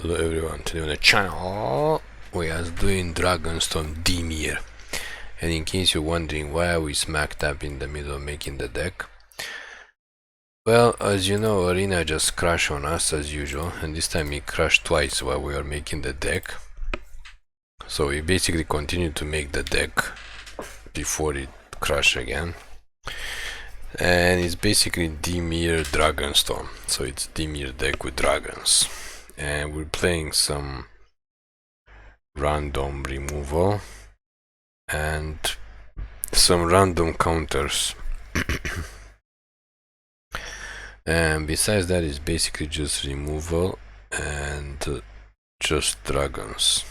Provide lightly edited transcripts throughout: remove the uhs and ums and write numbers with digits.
Hello everyone, today on the channel we are doing Dragonstorm Dimir. And in case you're wondering why are we smack dab in the middle of making the deck, well, as you know, Arena just crashed on us as usual, and this time it crashed twice while we were making the deck. So we basically continued to make the deck before it crashed again. And it's basically Dimir Dragonstorm, so it's Dimir deck with dragons. And we're playing some random removal and some random counters. And besides that, it's basically just removal and just dragons.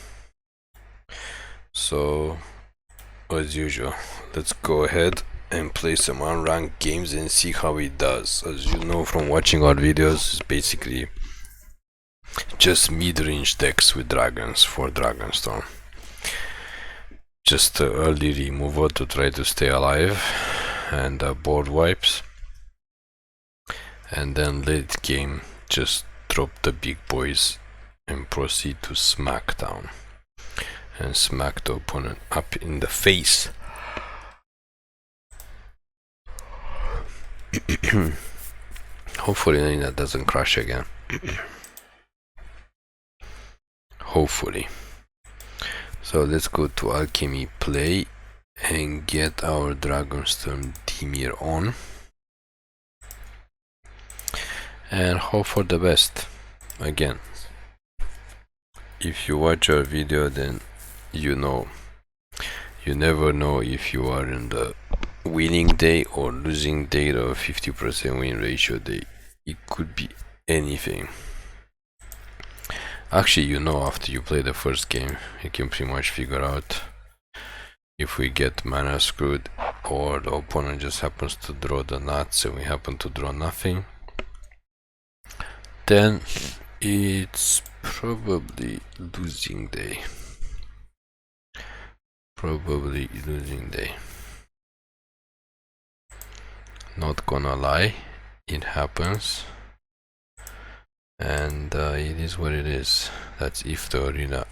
So as usual, let's go ahead and play some unranked games and see how it does. As you know from watching our videos, it's basically just mid-range decks with dragons for Dragonstorm. Just early removal to try to stay alive and board wipes, and then late game just drop the big boys and proceed to smackdown and smack the opponent up in the face. Hopefully that doesn't crash again. Hopefully. So let's go to alchemy play and get our Dragonstorm Dimir on and hope for the best. Again, if you watch our video, then you know you never know if you are in the winning day or losing day or 50% win ratio day. It could be anything. Actually, you know, after you play the first game, you can pretty much figure out if we get mana screwed or the opponent just happens to draw the nuts and we happen to draw nothing. Then it's probably losing day. Probably losing day. Not gonna lie, it happens. And it is what it is. That's if the arena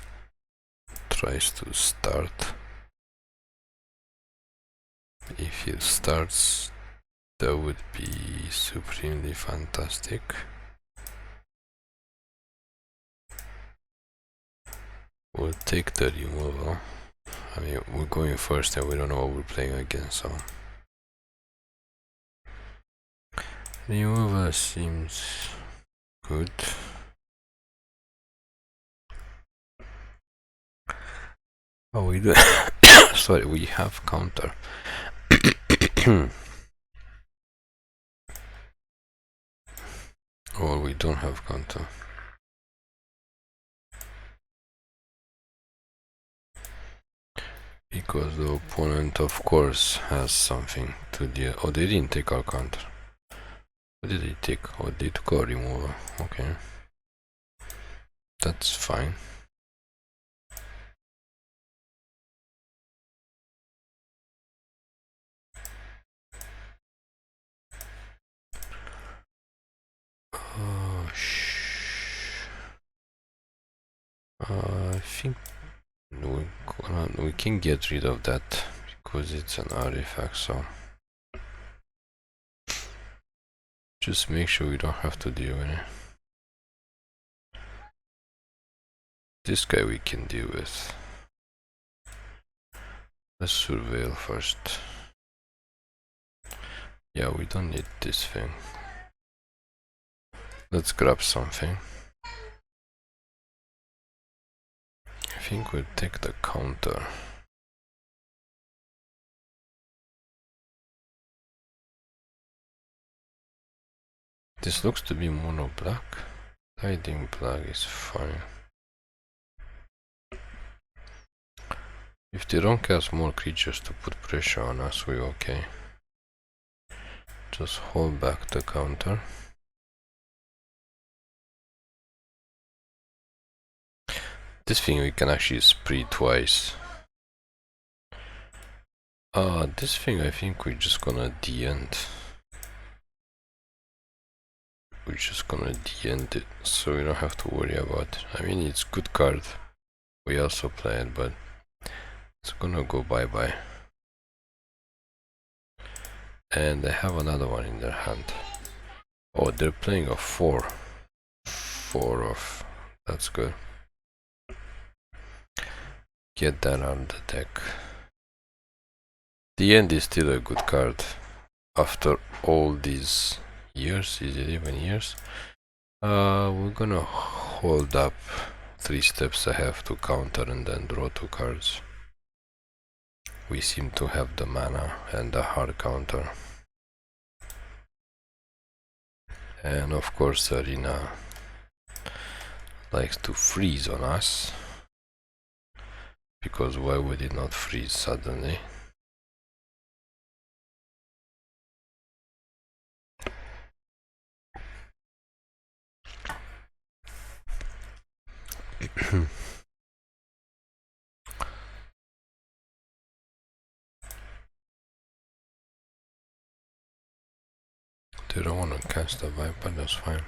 tries to start. If it starts, that would be supremely fantastic. We'll take the removal. I mean, we're going first and we don't know what we're playing against, so removal seems good. Oh, we do. Sorry, we have counter. Or we don't have counter. Because the opponent, of course, has something to deal. Oh, they didn't take our counter. What did they take? Oh, they took our removal. Okay. That's fine. I think we can get rid of that because it's an artifact, so just make sure we don't have to deal with it. This guy we can deal with. Let's surveil first. Yeah, we don't need this thing. Let's grab something. I think we'll take the counter. This looks to be mono black. Hiding black is fine. If they don't cast more creatures to put pressure on us, we're okay. Just hold back the counter. This thing we can actually spree twice. This thing I think we're just gonna de-end. we're just gonna de-end it, so we don't have to worry about it. I mean, it's good card. We also play it, but it's gonna go bye-bye. And they have another one in their hand. Oh, they're playing a 4. 4 off. That's good. Get that out of the deck. The end is still a good card. After all these years, is it even years? We're gonna hold up 3 steps ahead to counter and then draw 2 cards. We seem to have the mana and the hard counter. And of course Arena likes to freeze on us. Because why would it not freeze suddenly? They don't want to cast the vibe, but that's fine.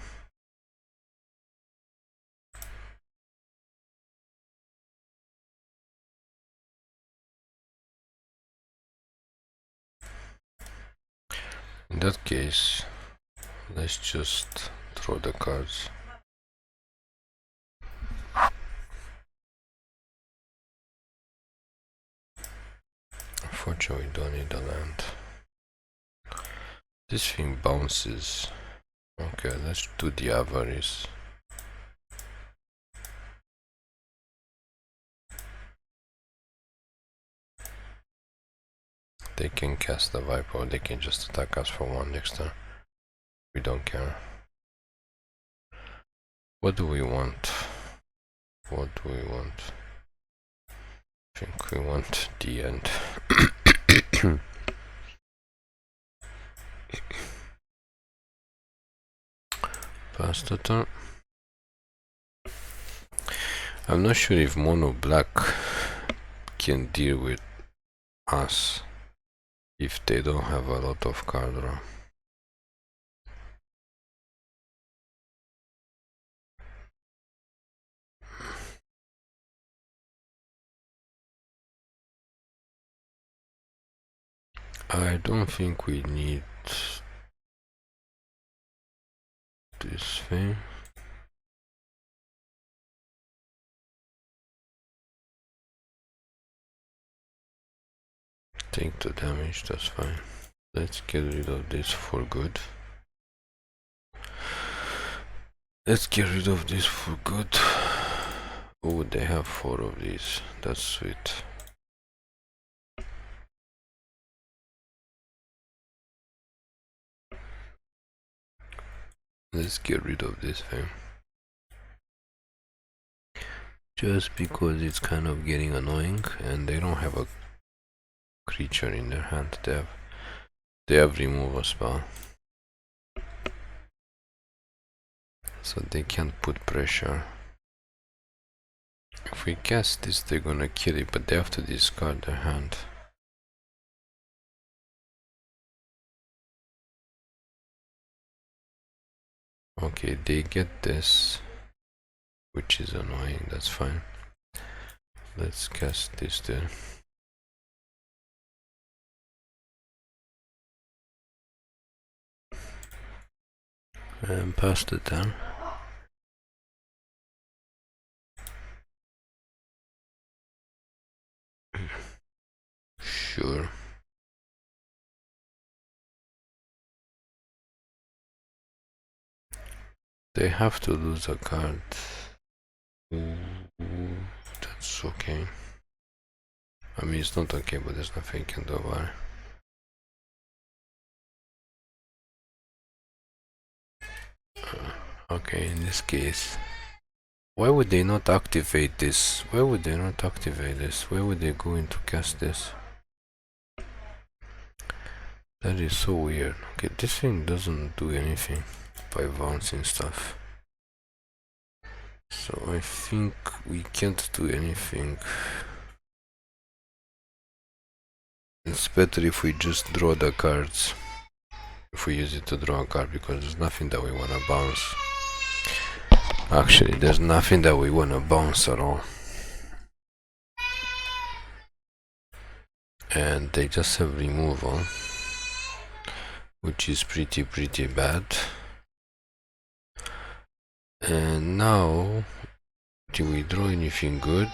In that case, let's just throw the cards. Unfortunately, we don't need the land. This thing bounces. Okay, let's do the avarice. They can cast the vibe or they can just attack us for 1 next turn. We don't care. What do we want? What do we want? I think we want the end. Pass the turn. I'm not sure if mono black can deal with us if they don't have a lot of card draw. I don't think we need this thing. Take the damage, that's fine. Let's get rid of this for good. Let's get rid of this for good. Oh, they have 4 of these. That's sweet. Let's get rid of this thing. Just because it's kind of getting annoying and they don't have a creature in their hand. They have removal spell. So they can't put pressure. If we cast this, they're gonna kill it, but they have to discard their hand. Okay, they get this, which is annoying, that's fine. Let's cast this there. And pass the turn. Sure. They have to lose a card. Ooh, that's okay. I mean, it's not okay, but there's nothing you can do about it. Okay, in this case, why would they not activate this? Why would they not activate this? Where would they go in to cast this? That is so weird. Okay, this thing doesn't do anything by bouncing stuff. So I think we can't do anything. It's better if we just draw the cards. if we use it to draw a card, because there's nothing that we want to bounce. Actually, there's nothing that we want to bounce at all. And they just have removal, which is pretty bad. And now, do we draw anything good?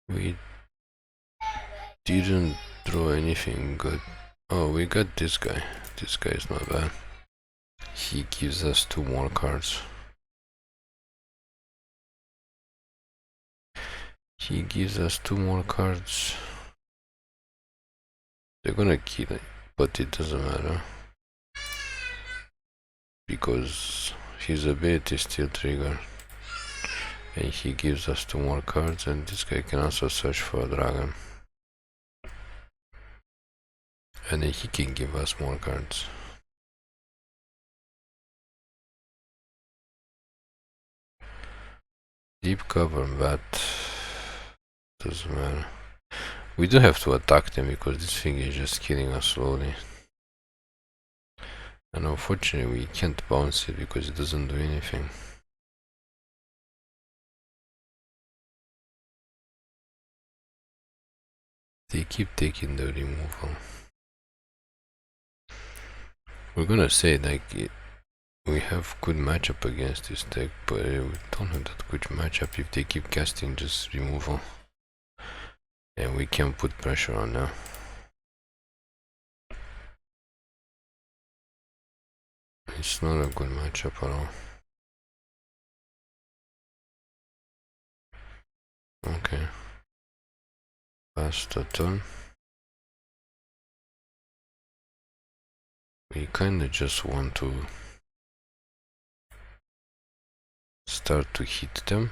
We didn't draw anything good. Oh, we got this guy. This guy is not bad. He gives us 2 more cards. He gives us 2 more cards. They're gonna kill it, but it doesn't matter, because his ability is still triggered. And he gives us 2 more cards, and this guy can also search for a dragon. And then he can give us more cards. Deep cover, but doesn't matter. We do have to attack them because this thing is just killing us slowly. And unfortunately we can't bounce it because it doesn't do anything. They keep taking the removal. We're gonna say like we have good matchup against this deck, but we don't have that good matchup if they keep casting just removal. And we can put pressure on now. It's not a good matchup at all. Okay. Pass the turn. We kinda just want to start to hit them.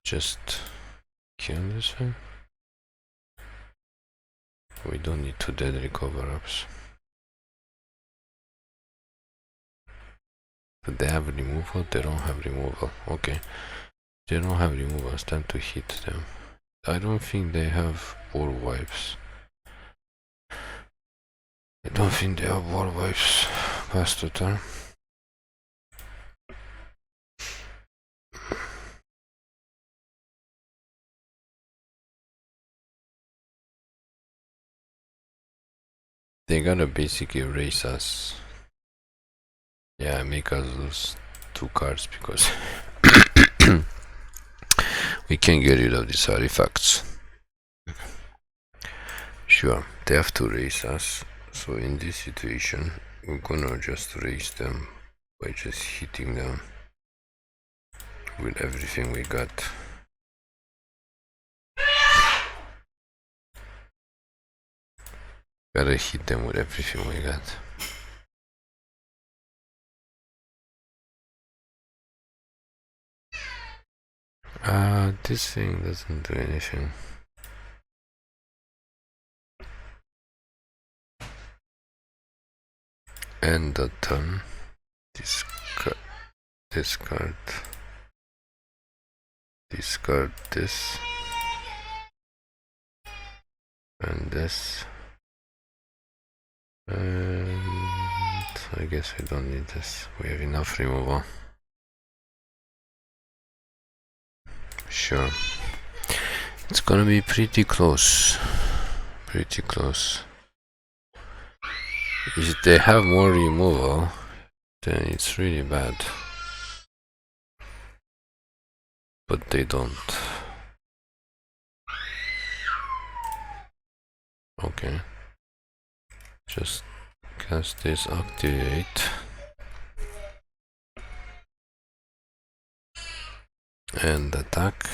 Just kill this thing. We don't need 2 deadly cover-ups. But they have removal? They don't have removal. Okay. They don't have removal. It's time to hit them. I don't think they have war wipes. I don't think they have war wipes. Pass the turn. They gotta basically race us. Yeah, make us lose 2 cards because we can get rid of these artifacts. Sure, they have to race us. So in this situation, we're gonna just race them by just hitting them with everything we got. Gotta hit them with everything we got. This thing doesn't do anything. End the turn. Discard this, and this, and I guess we don't need this. We have enough removal. Sure, it's gonna be pretty close. If they have more removal, then it's really bad. But they don't. Okay. Just cast this, activate. And attack.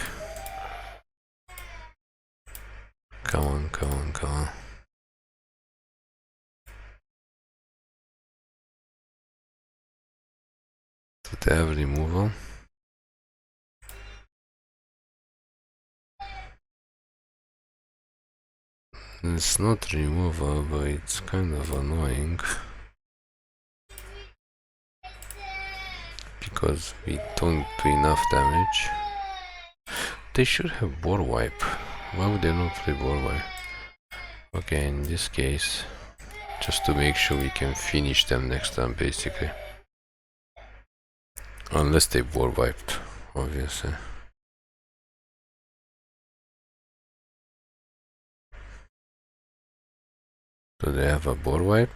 Come on. So they have removal. It's not removal, but it's kind of annoying because we don't do enough damage. they should have board wipe. Why would they not play board wipe? Okay, in this case, just to make sure we can finish them next time, basically. Unless they board wiped, obviously. Do they have a board wipe?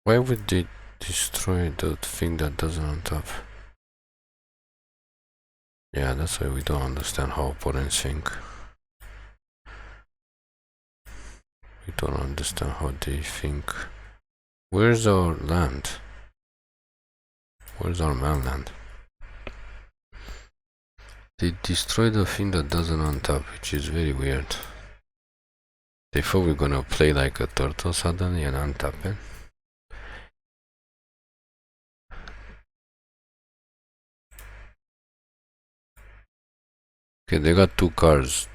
Why would they destroy the thing that doesn't on top? Yeah, that's why we don't understand how opponents think. We don't understand how they think. Where's our land? Where's our mainland? They destroy the thing that doesn't on top, which is very weird. They thought we were gonna play like a turtle suddenly and untap it. Okay, they got 2 cards,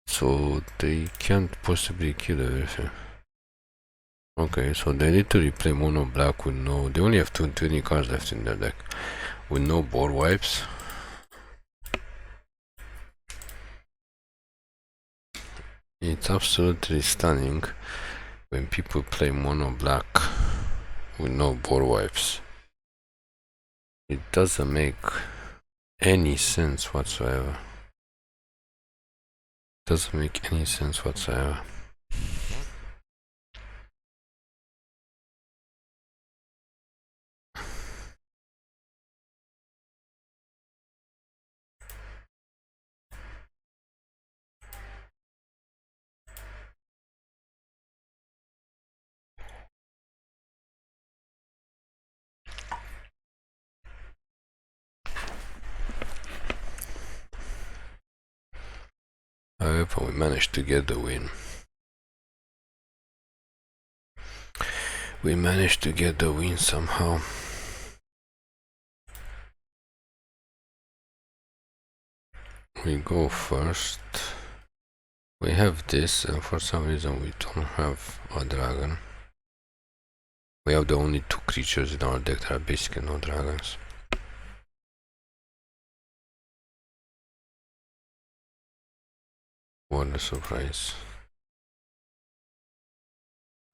so they can't possibly kill everything. Okay, so they need to replay mono black with no... They only have 20 cards left in their deck, with no board wipes. It's absolutely stunning when people play mono black with no board wipes. It doesn't make any sense whatsoever. Doesn't make any sense whatsoever. However, we managed to get the win. We managed to get the win somehow. We go first. We have this, and for some reason we don't have a dragon. We have the only 2 creatures in our deck that are basically no dragons. What a surprise.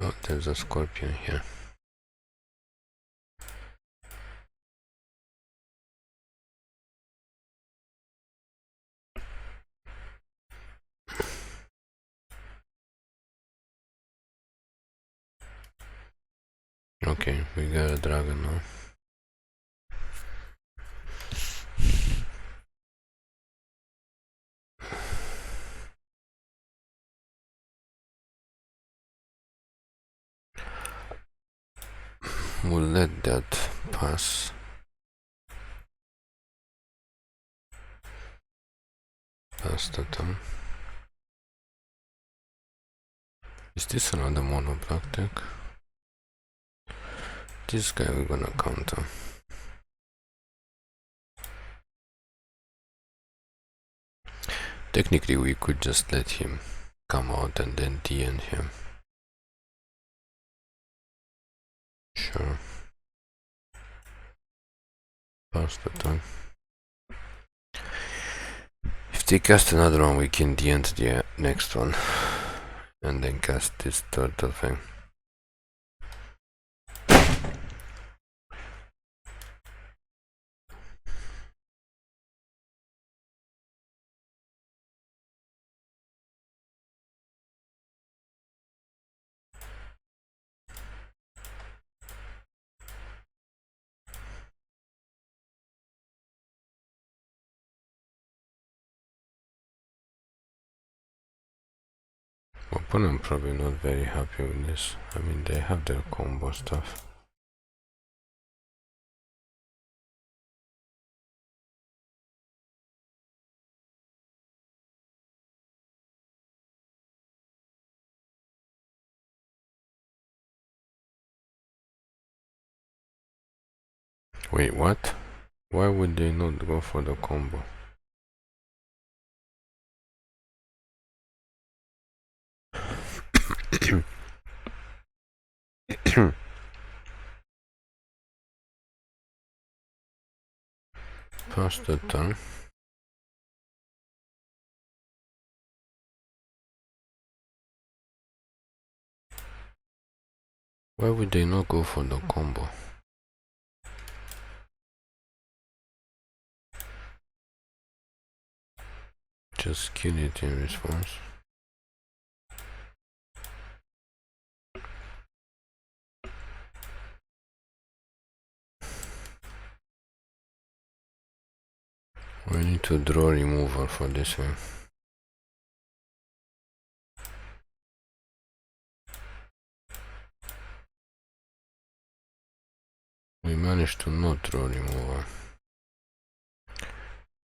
Oh, there's a scorpion here. Okay, we got a dragon now. We'll let that pass. Pass the turn. Is this another mono black deck? This guy we're gonna counter. Technically we could just let him come out and then DN him. Sure. Pass the turn. If they cast another one, we can DN to the next one. And then cast this turtle thing. Opponent probably not very happy with this. I mean, they have their combo stuff. Wait, what? Why would they not go for the combo? Pass the turn. Why would they not go for the combo? Just kill it in response. We need to draw removal for this one. We managed to not draw removal,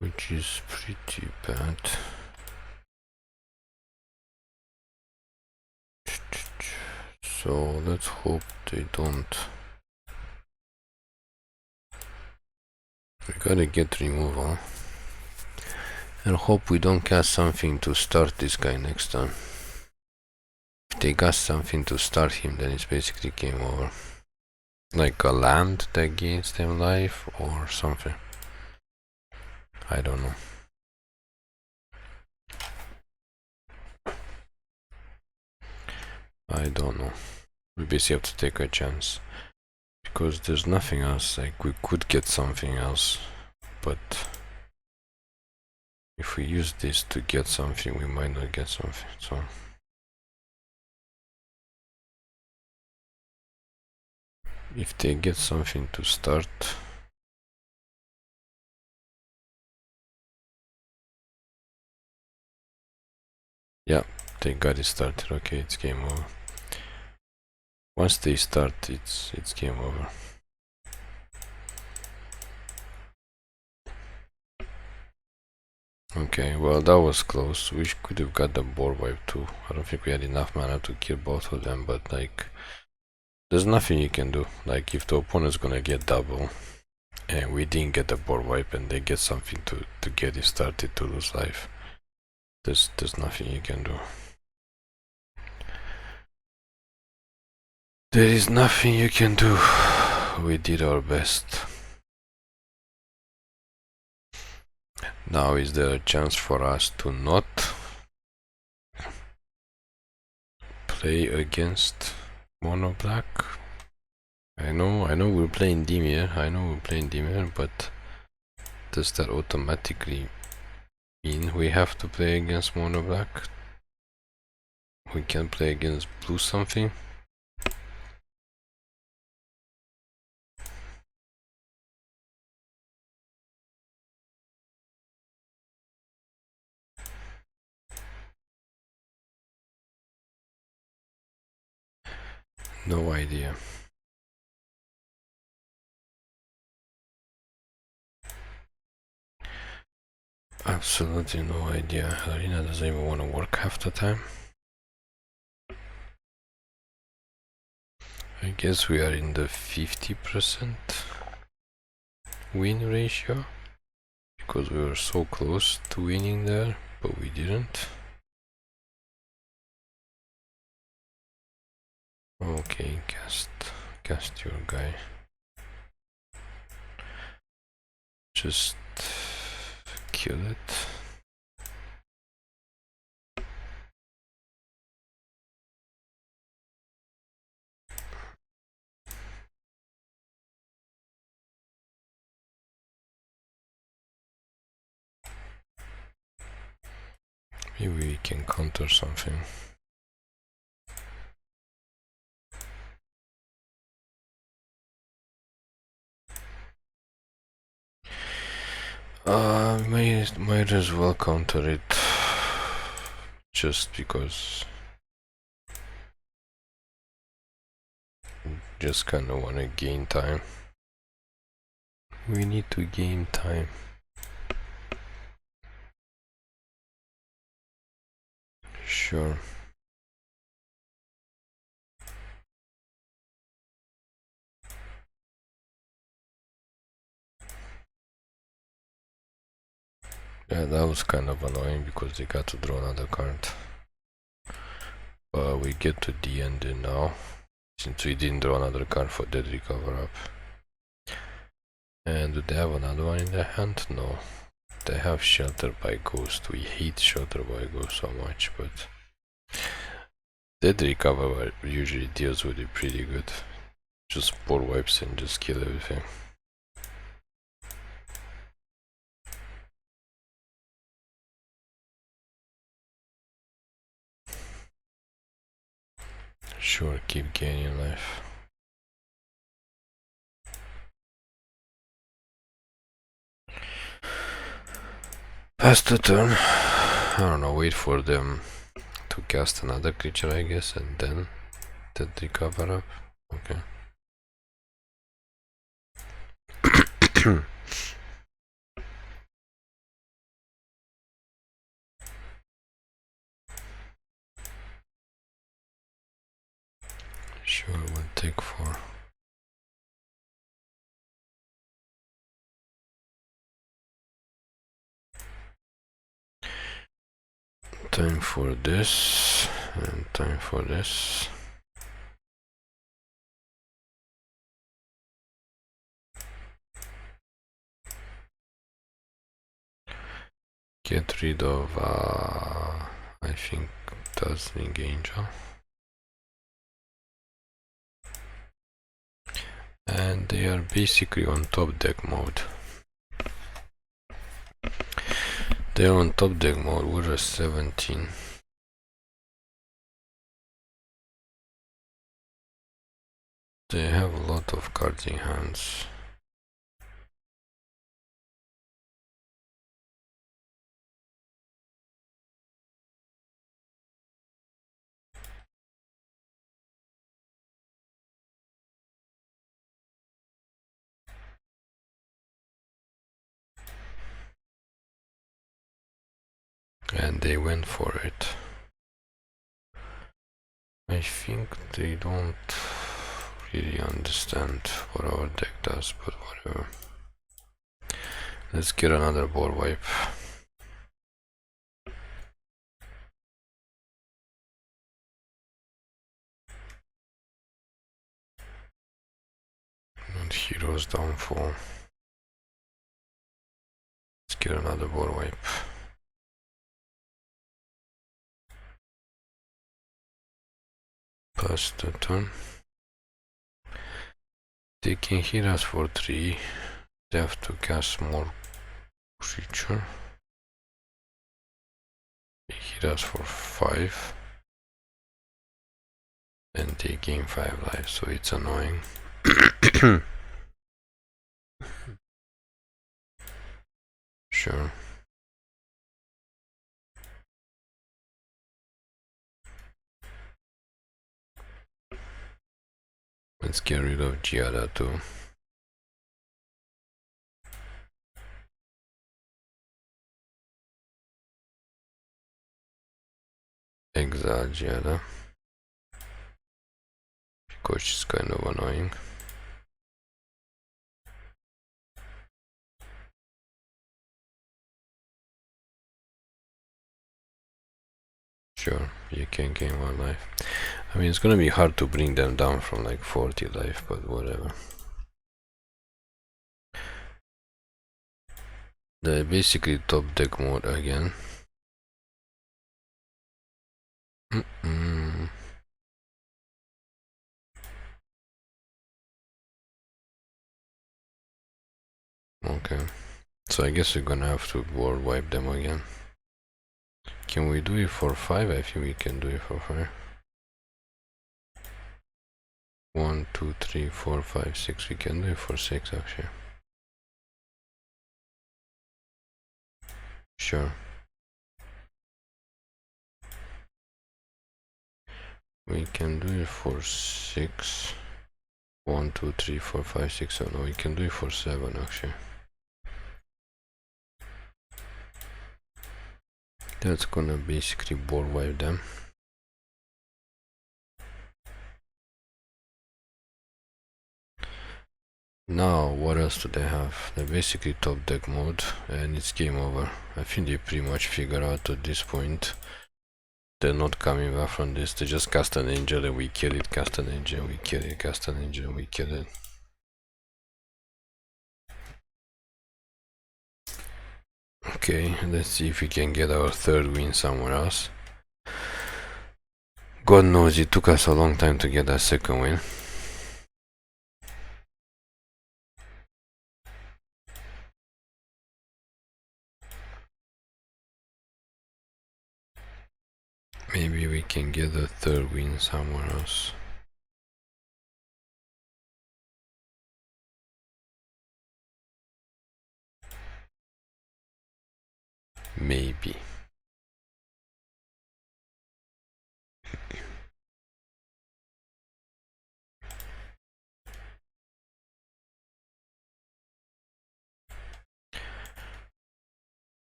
which is pretty bad. So let's hope they don't. We gotta get removal. And hope we don't cast something to start this guy next turn. If they cast something to start him, then it's basically game over. Like a land that gains them life or something. I don't know. I don't know. We basically have to take a chance. Because there's nothing else. Like, we could get something else. But if we use this to get something, we might not get something. So if they get something to start, yeah, they got it started. Okay, it's game over. Once they start, it's game over. Okay, well, that was close. We could have got the board wipe too. I don't think we had enough mana to kill both of them, but like, there's nothing you can do. Like, if the opponent's gonna get double and we didn't get the board wipe and they get something to get it started to lose life, there's nothing you can do. There is nothing you can do. We did our best. Now is there a chance for us to not play against mono black? I know we're playing Dimir, but does that automatically mean we have to play against mono black? We can play against blue something? No idea. Absolutely no idea. Arena doesn't even want to work half the time. I guess we are in the 50% win ratio because we were so close to winning there, but we didn't. Okay, cast your guy. Just kill it. Maybe we can counter something. Might as well counter it, just because. Just kinda wanna gain time. We need to gain time. Sure. Yeah, that was kind of annoying because they got to draw another card. But we get to the end now, since we didn't draw another card for Dead Recover Up. And do they have another one in their hand? No. They have Shelter by Ghost. We hate Shelter by Ghost so much, but Dead Recover usually deals with it pretty good. Just board wipes and just kill everything. Sure, keep gaining life. Pass the turn. I don't know, wait for them to cast another creature, I guess, and then Dead Recover up. Okay. Sure, we'll take 4. Time for this, and time for this. Get rid of, I think, Dazzling Angel. And they are basically on top deck mode. They are on top deck mode, we're at 17. They have a lot of cards in hands. And they went for it. I think they don't really understand what our deck does, but whatever. Let's get another board wipe. And Hero's Downfall. Let's get another board wipe. Pass the turn. They can hit us for 3. They have to cast more creature. They hit us for 5. And they gain 5 life, so it's annoying. Sure. Let's get rid of Giada too. Exile Giada, because she's kind of annoying. Sure, you can gain 1 life. I mean, it's gonna be hard to bring them down from like 40 life, but whatever. They're basically top deck mode again. Okay, so I guess we're gonna have to board wipe them again. Can we do it for 5? I think we can do it for 5. 1, 2, 3, 4, 5, 6. We can do it for 6 actually. Sure. We can do it for 6. 1, 2, 3, 4, 5, 6. Oh no, we can do it for 7 actually. That's gonna basically board wipe them. Now, what else do they have? They're basically top deck mode, and it's game over. I think they pretty much figure out at this point. They're not coming back from this. They just cast an angel and we kill it, cast an angel, we kill it, cast an angel and we kill it. Okay, let's see if we can get our third win somewhere else. God knows it took us a long time to get that second win. Maybe we can get a third win somewhere else. Maybe.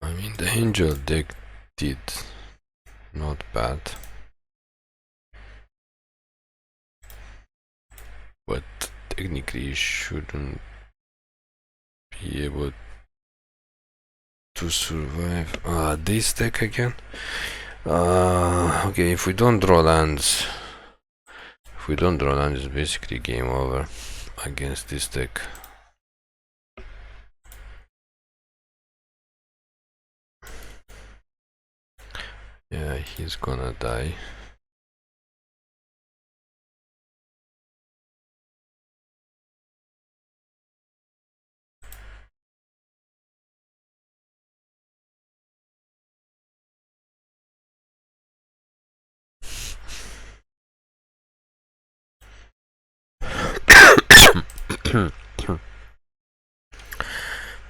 I mean, the angel deck did not bad, but technically shouldn't be able to survive. This deck again? Okay, if we don't draw lands, it's basically game over against this deck. Yeah, he's gonna die.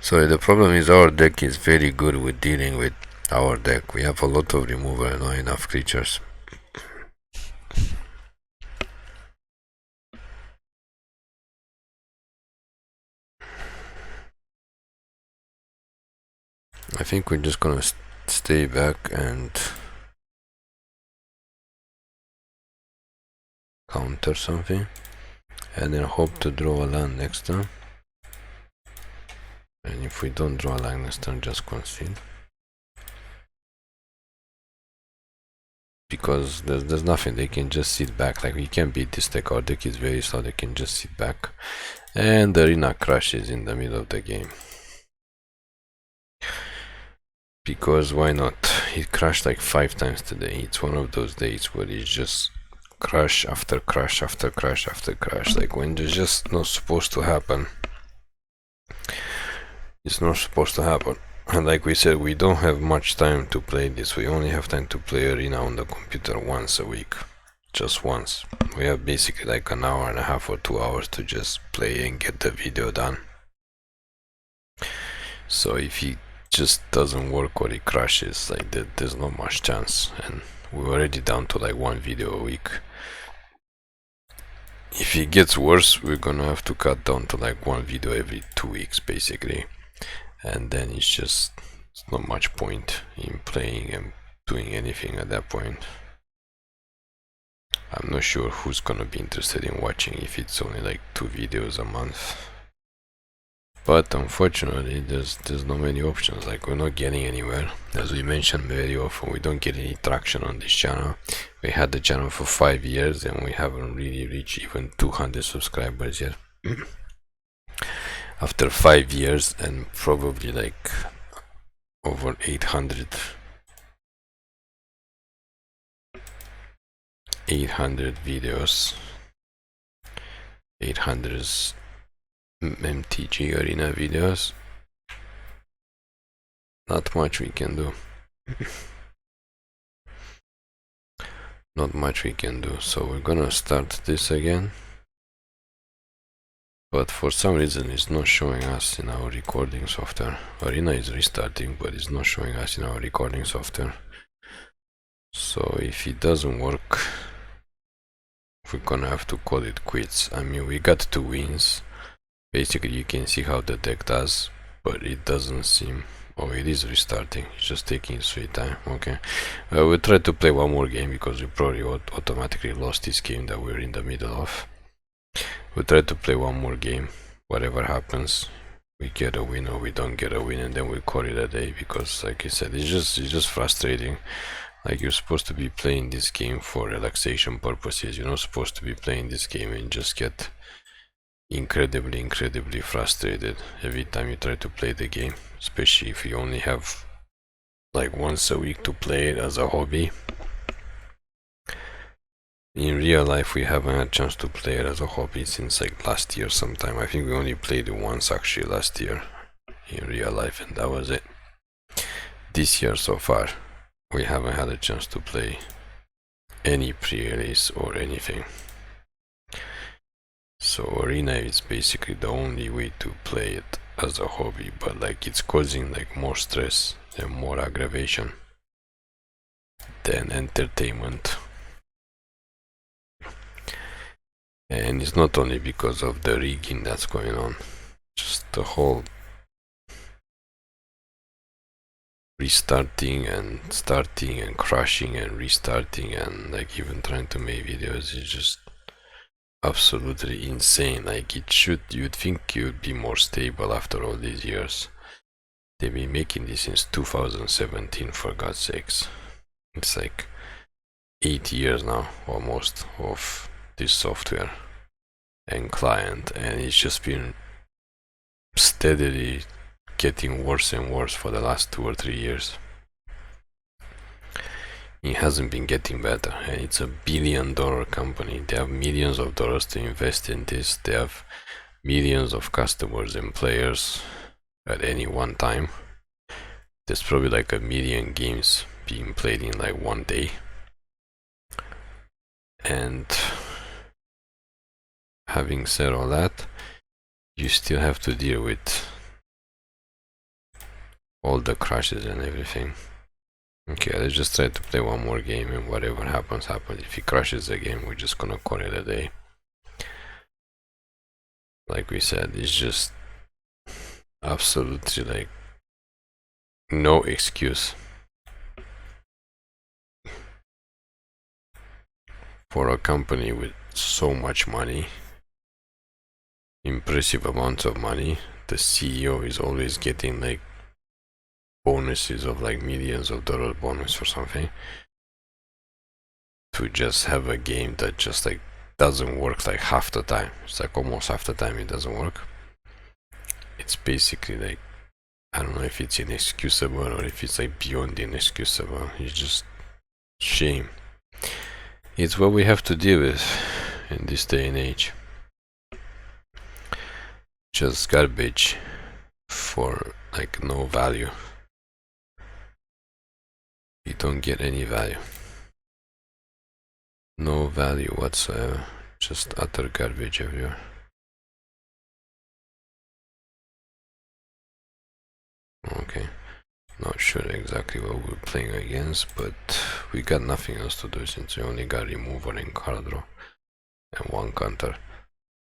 So the problem is our deck is very good with dealing with our deck. We have a lot of removal and not enough creatures. I think we're just gonna stay back and counter something and then hope to draw a land next turn. And if we don't draw a land next turn, just concede. Because there's nothing, they can just sit back. Like, we can't beat this deck, our deck is very slow, they can just sit back. And the arena crashes in the middle of the game. Because why not? It crashed like 5 times today. It's one of those days where it's just crash after crash after crash after crash. Like, when there's just not supposed to happen. It's not supposed to happen. And like we said, we don't have much time to play this. We only have time to play arena on the computer once a week. Just once. We have basically like an hour and a half or 2 hours to just play and get the video done. So if it just doesn't work or it crashes, like there's not much chance. And we're already down to like 1 video a week. If it gets worse, we're gonna have to cut down to like 1 video every 2 weeks basically. And then it's not much point in playing and doing anything at that point. I'm not sure who's gonna be interested in watching if it's only like 2 videos a month. But unfortunately, there's not many options. Like, we're not getting anywhere. As we mentioned very often, we don't get any traction on this channel. We had the channel for 5 years and we haven't really reached even 200 subscribers yet. After 5 years and probably like over 800 videos, 800 MTG arena videos, not much we can do. Not much we can do. So we're gonna start this again, but for some reason it's not showing us in our recording software. Arena is restarting, but it's not showing us in our recording software. So if it doesn't work, we're gonna have to call it quits. I mean, we got 2 wins. Basically, you can see how the deck does, but it doesn't seem... Oh, it is restarting. It's just taking sweet time. Okay. We'll try to play 1 more game because we probably automatically lost this game that we're in the middle of. We'll try to play 1 more game. Whatever happens, we get a win or we don't get a win, and then we call it a day. Because, like I said, it's just frustrating. Like, you're supposed to be playing this game for relaxation purposes. You're not supposed to be playing this game and just get incredibly frustrated every time you try to play the game, especially if you only have like once a week to play it as a hobby. In real life, we haven't had a chance to play it as a hobby since like last year sometime. I think we only played it once actually last year in real life, and that was it. This year so far, we haven't had a chance to play any pre-release or anything. So Arena is basically the only way to play it as a hobby, but like it's causing like more stress and more aggravation than entertainment. And it's not only because of the rigging that's going on, just the whole restarting and starting and crashing and restarting and like even trying to make videos is just absolutely insane. Like you'd think it would be more stable after all these years. They've been making this since 2017, for God's sakes. It's like 8 years now almost of this software and client, and it's just been steadily getting worse and worse for the last 2 or 3 years. It hasn't been getting better, and it's $1 billion company. They have millions of dollars to invest in this. They have millions of customers and players at any one time. There's probably like 1 million games being played in like one day, and having said all that, you still have to deal with all the crashes and everything. Okay, let's just try to play one more game, and whatever happens happens. If he crashes the game, we're just gonna call it a day. Like we said, it's just absolutely like no excuse for a company with so much money, impressive amounts of money. The CEO is always getting like bonuses of like millions of dollars bonus or something, to just have a game that just like doesn't work like half the time. It's like almost half the time it doesn't work. It's basically like, I don't know if it's inexcusable or if it's like beyond inexcusable. It's just shame. It's what we have to deal with in this day and age. Just garbage for like no value. You don't get any value. No value whatsoever. Just utter garbage everywhere. Okay. Not sure exactly what we're playing against, but we got nothing else to do since we only got removal and card draw and one counter.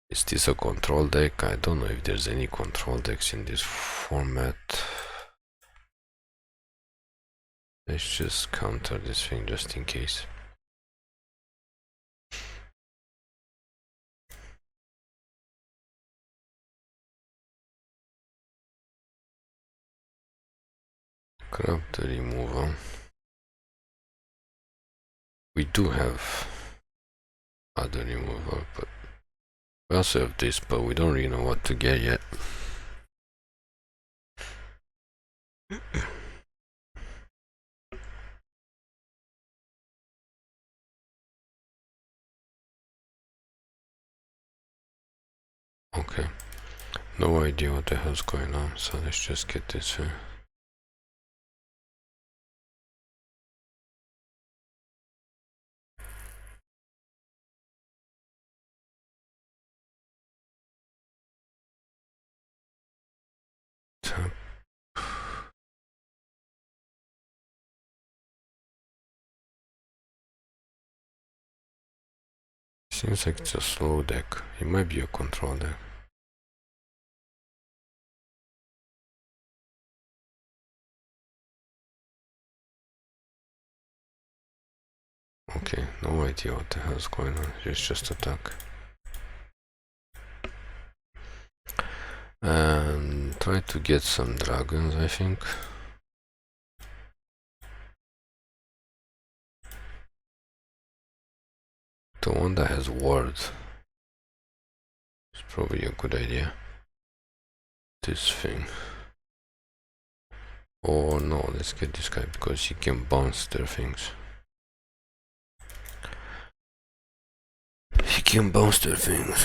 Is this a control deck? I don't know if there's any control decks in this format. Let's just counter this thing just in case. Grab the removal. We do have other removal, but we also have this, but we don't really know what to get yet. Okay, no idea what the hell's going on, so let's just get this in. Tap. Seems like it's a slow deck. It might be a control deck. Okay, no idea what the hell's going on. It's just attack. And try to get some dragons, I think. The one that has ward is Probably a good idea. This thing. Or no, let's get this guy because he can bounce their things. He can bounce their things.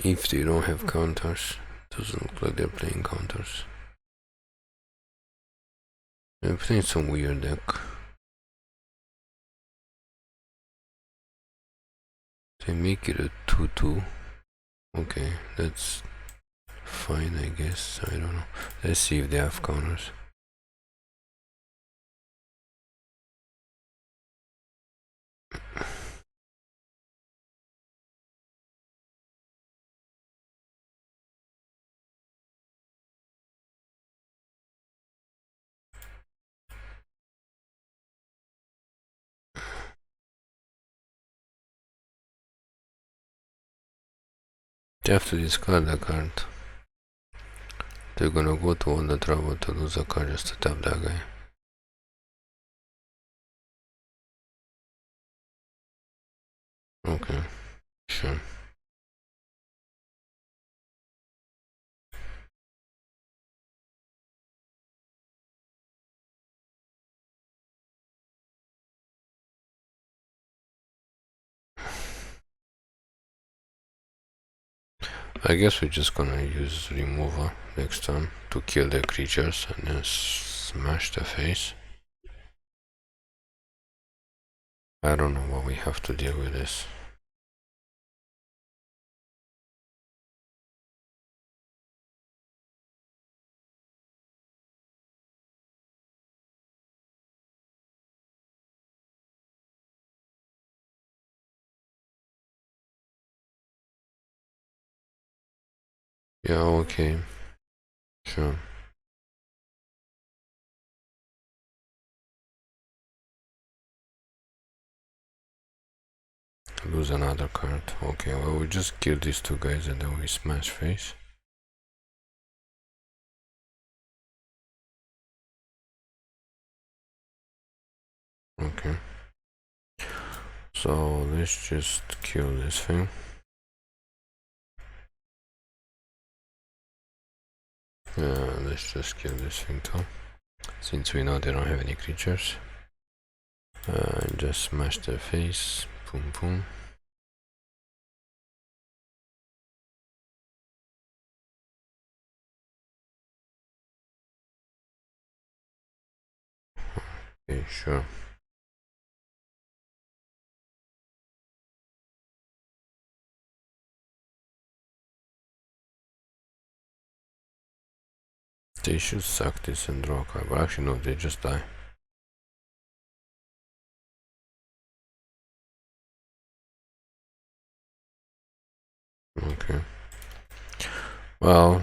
If they don't have counters, doesn't look like they're playing counters. They're playing some weird deck. They make it a 2-2. Okay, that's fine, I guess. I don't know. Let's see if they have counters. They have to discard the card. They're gonna go to all the trouble to lose a card just to tap that guy. Okay, sure. I guess we're just gonna use removal next turn to kill the creatures and then smash the face. I don't know what we have to deal with this. Yeah, okay. Sure. Lose another card. Okay, well, we just kill these two guys and then we smash face. Okay. So let's just kill this thing. Yeah, let's just kill this thing too. Since we know they don't have any creatures. And just smash their face. Boom, boom. Okay, sure. They should suck this and draw a card, but actually no, they just die. Okay. Well,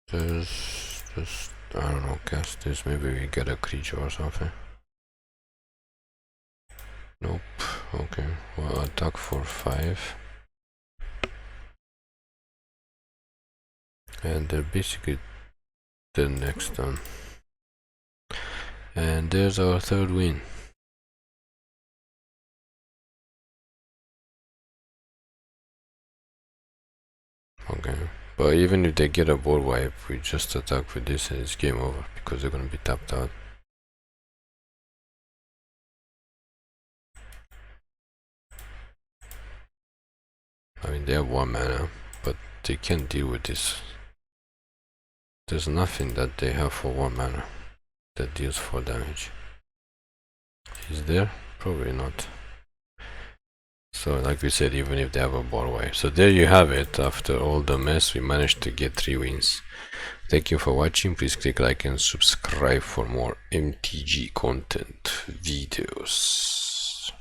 there's just, I don't know, cast this, maybe we get a creature or something. Nope, okay, well, attack for 5. And they're basically the next turn. And there's our third win. Okay, but even if they get a board wipe, we just attack with this and it's game over because they're gonna be tapped out. I mean, they have 1 mana, but they can't deal with this. There's nothing that they have for 1 mana that deals 4 damage. Is there? Probably not. So like we said, even if they have a board wipe. So there you have it. After all the mess, we managed to get 3 wins. Thank you for watching. Please click like and subscribe for more MTG content videos.